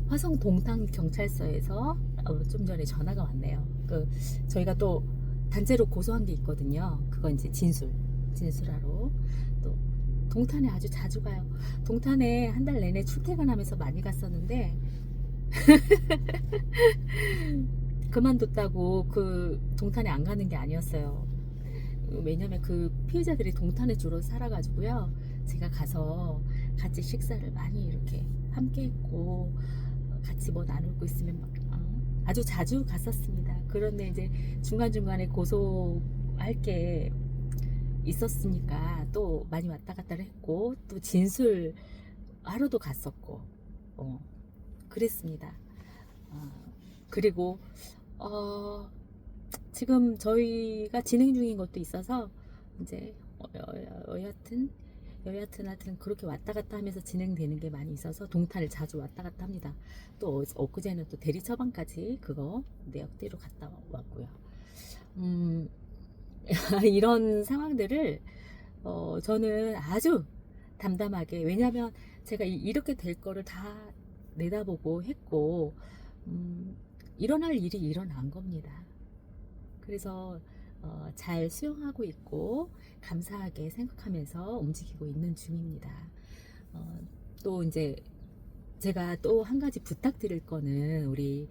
화성 동탄 경찰서에서 좀 전에 전화가 왔네요. 저희가 또 단체로 고소한 게 있거든요. 그건 이제 진술하러. 또 동탄에 아주 자주 가요. 동탄에 한 달 내내 출퇴근하면서 많이 갔었는데 그만뒀다고 그 동탄에 안 가는 게 아니었어요. 왜냐면 그 피해자들이 동탄에 주로 살아가지고요. 제가 가서 같이 식사를 많이 이렇게 함께 했고 같이 뭐 나누고 있으면 막 아주 자주 갔었습니다. 그런데 이제 중간중간에 고소할 게 있었으니까 또 많이 왔다 갔다를 했고 또 진술 하러도 갔었고 그랬습니다. 그리고 지금 저희가 진행 중인 것도 있어서 이제 여하튼 그렇게 왔다 갔다 하면서 진행되는 게 많이 있어서 동탄을 자주 왔다 갔다 합니다. 또 엊그제는 또 대리 처방까지 그거 내역대로 갔다 왔고요. 이런 상황들을 저는 아주 담담하게, 왜냐면 제가 이렇게 될 거를 다 내다보고 했고 일어날 일이 일어난 겁니다. 그래서 잘 수용하고 있고 감사하게 생각하면서 움직이고 있는 중입니다. 또 이제 제가 또 한 가지 부탁드릴 거는 우리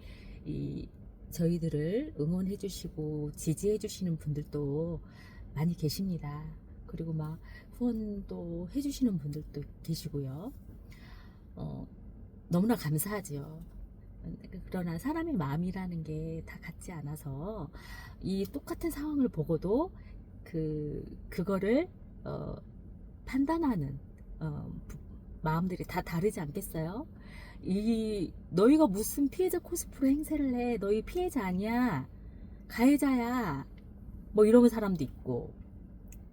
저희들을 응원해 주시고 지지해 주시는 분들도 많이 계십니다. 그리고 막 후원도 해 주시는 분들도 계시고요. 너무나 감사하지요. 그러나 사람의 마음이라는 게 다 같지 않아서 이 똑같은 상황을 보고도 그거를 판단하는 마음들이 다 다르지 않겠어요? 너희가 무슨 피해자 코스프레 행세를 해? 너희 피해자 아니야? 가해자야? 뭐 이러는 사람도 있고,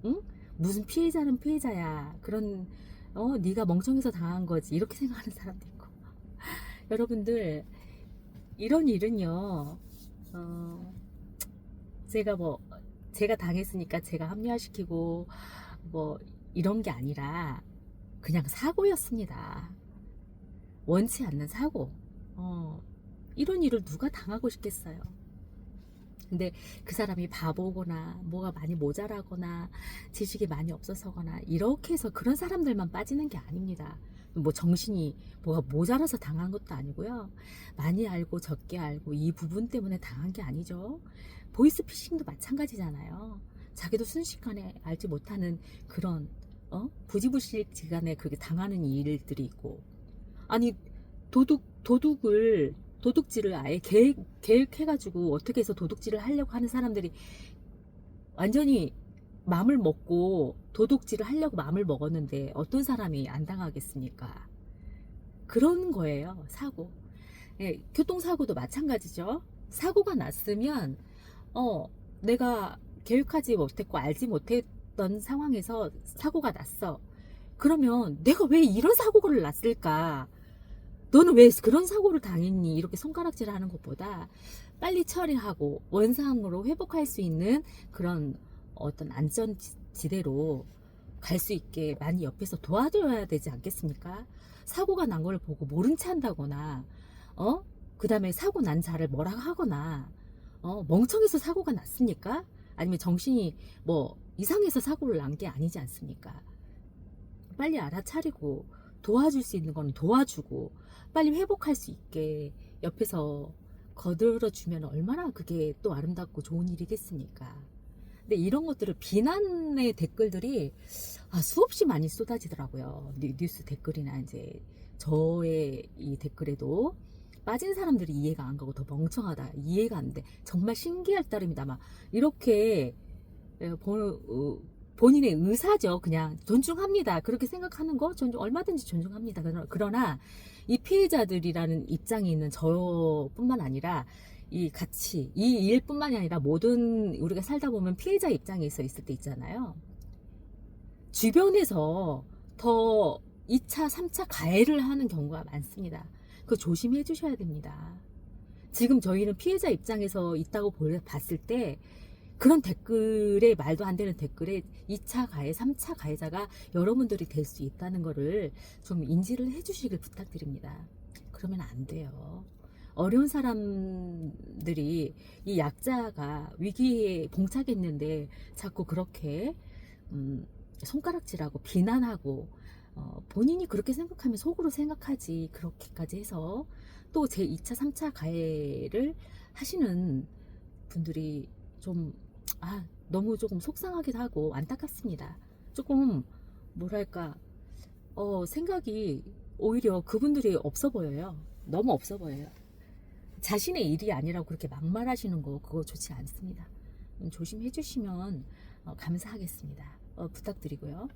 응? 무슨 피해자는 피해자야? 그런 네가 멍청해서 당한 거지, 이렇게 생각하는 사람도 있고. 여러분들, 이런 일은요, 제가 당했으니까 제가 합리화시키고 뭐 이런 게 아니라 그냥 사고였습니다. 원치 않는 사고. 이런 일을 누가 당하고 싶겠어요. 근데 그 사람이 바보거나 뭐가 많이 모자라거나 지식이 많이 없어서거나 이렇게 해서 그런 사람들만 빠지는 게 아닙니다. 뭐 정신이 뭐가 모자라서 당한 것도 아니고요. 많이 알고 적게 알고 이 부분 때문에 당한 게 아니죠. 보이스피싱도 마찬가지잖아요. 자기도 순식간에 알지 못하는 그런 부지불식간에 그게 당하는 일들이 있고, 아니 도둑질을 아예 계획해가지고 어떻게 해서 도둑질을 하려고 하는 사람들이 완전히 마음을 먹고 도둑질을 하려고 마음을 먹었는데 어떤 사람이 안 당하겠습니까? 그런 거예요. 사고. 예, 교통사고도 마찬가지죠. 사고가 났으면 내가 계획하지 못했고 알지 못했던 상황에서 사고가 났어. 그러면 내가 왜 이런 사고를 났을까? 너는 왜 그런 사고를 당했니? 이렇게 손가락질 하는 것보다 빨리 처리하고 원상으로 회복할 수 있는 그런 어떤 안전지대로 갈 수 있게 많이 옆에서 도와줘야 되지 않겠습니까? 사고가 난 걸 보고 모른 체 한다거나, 그 다음에 사고 난 자를 뭐라 하거나, 멍청해서 사고가 났습니까? 아니면 정신이 뭐 이상해서 사고를 난 게 아니지 않습니까? 빨리 알아차리고 도와줄 수 있는 건 도와주고 빨리 회복할 수 있게 옆에서 거들어주면 얼마나 그게 또 아름답고 좋은 일이겠습니까? 근데 이런 것들을 비난의 댓글들이 수없이 많이 쏟아지더라고요. 뉴스 댓글이나 이제 저의 이 댓글에도 빠진 사람들이 이해가 안 가고 더 멍청하다, 이해가 안 돼, 정말 신기할 따름이다, 막 이렇게 본인의 의사죠. 그냥 존중합니다. 그렇게 생각하는 거 얼마든지 존중합니다. 그러나 이 피해자들이라는 입장에 있는 저뿐만 아니라 이 일뿐만이 아니라 모든 우리가 살다 보면 피해자 입장에 있을 때 있잖아요. 주변에서 더 2차, 3차 가해를 하는 경우가 많습니다. 그거 조심해 주셔야 됩니다. 지금 저희는 피해자 입장에서 있다고 봤을 때 그런 댓글에, 말도 안 되는 댓글에 2차 가해, 3차 가해자가 여러분들이 될 수 있다는 거를 좀 인지를 해주시길 부탁드립니다. 그러면 안 돼요. 어려운 사람들이, 이 약자가 위기에 봉착했는데 자꾸 그렇게 손가락질하고 비난하고, 본인이 그렇게 생각하면 속으로 생각하지, 그렇게까지 해서 또 제 2차 3차 가해를 하시는 분들이 좀 너무 조금 속상하기도 하고 안타깝습니다. 조금 뭐랄까, 생각이 오히려 그분들이 없어 보여요. 너무 없어 보여요. 자신의 일이 아니라고 그렇게 막말하시는 거, 그거 좋지 않습니다. 조심해 주시면 감사하겠습니다. 부탁드리고요.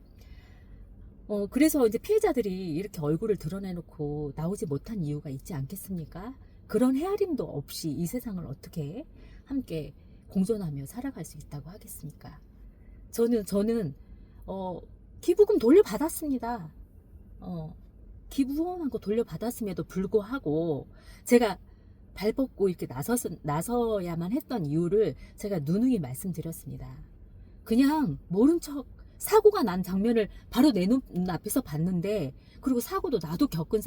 그래서 이제 피해자들이 이렇게 얼굴을 드러내놓고 나오지 못한 이유가 있지 않겠습니까? 그런 헤아림도 없이 이 세상을 어떻게 함께 공존하며 살아갈 수 있다고 하겠습니까? 저는 기부금 돌려받았습니다. 기부 후원한 거 돌려받았음에도 불구하고 제가 발 뻗고 이렇게 나서야만 했던 이유를 제가 누누이 말씀드렸습니다. 그냥 모른 척, 사고가 난 장면을 바로 내 눈앞에서 봤는데, 그리고 사고도 나도 겪은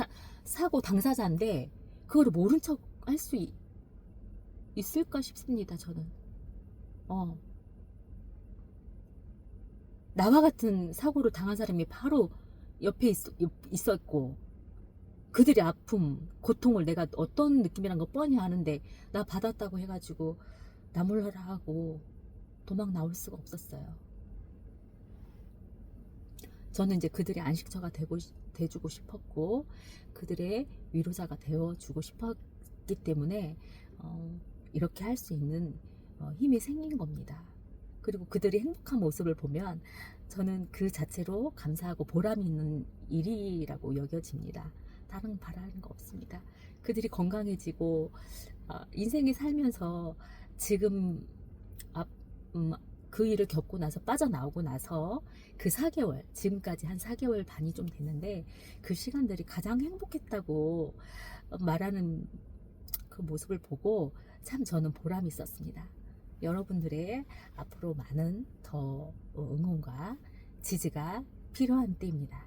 사고 당사자인데 그거를 모른 척 할 수 있을까 싶습니다. 저는 나와 같은 사고를 당한 사람이 바로 옆에 있었고, 그들의 아픔, 고통을 내가 어떤 느낌이란 거 뻔히 아는데 나 받았다고 해가지고 나 몰라라 하고 도망 나올 수가 없었어요. 저는 이제 그들의 안식처가 돼주고 싶었고, 그들의 위로자가 되어주고 싶었기 때문에 이렇게 할 수 있는 힘이 생긴 겁니다. 그리고 그들이 행복한 모습을 보면 저는 그 자체로 감사하고 보람이 있는 일이라고 여겨집니다. 다른 바라는 거 없습니다. 그들이 건강해지고 인생에 살면서 지금 그 일을 겪고 나서 빠져나오고 나서 그 4개월, 지금까지 한 4개월 반이 좀 됐는데 그 시간들이 가장 행복했다고 말하는 그 모습을 보고 참 저는 보람이 있었습니다. 여러분들의 앞으로 많은 더 응원과 지지가 필요한 때입니다.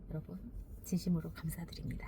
여러분 진심으로 감사드립니다.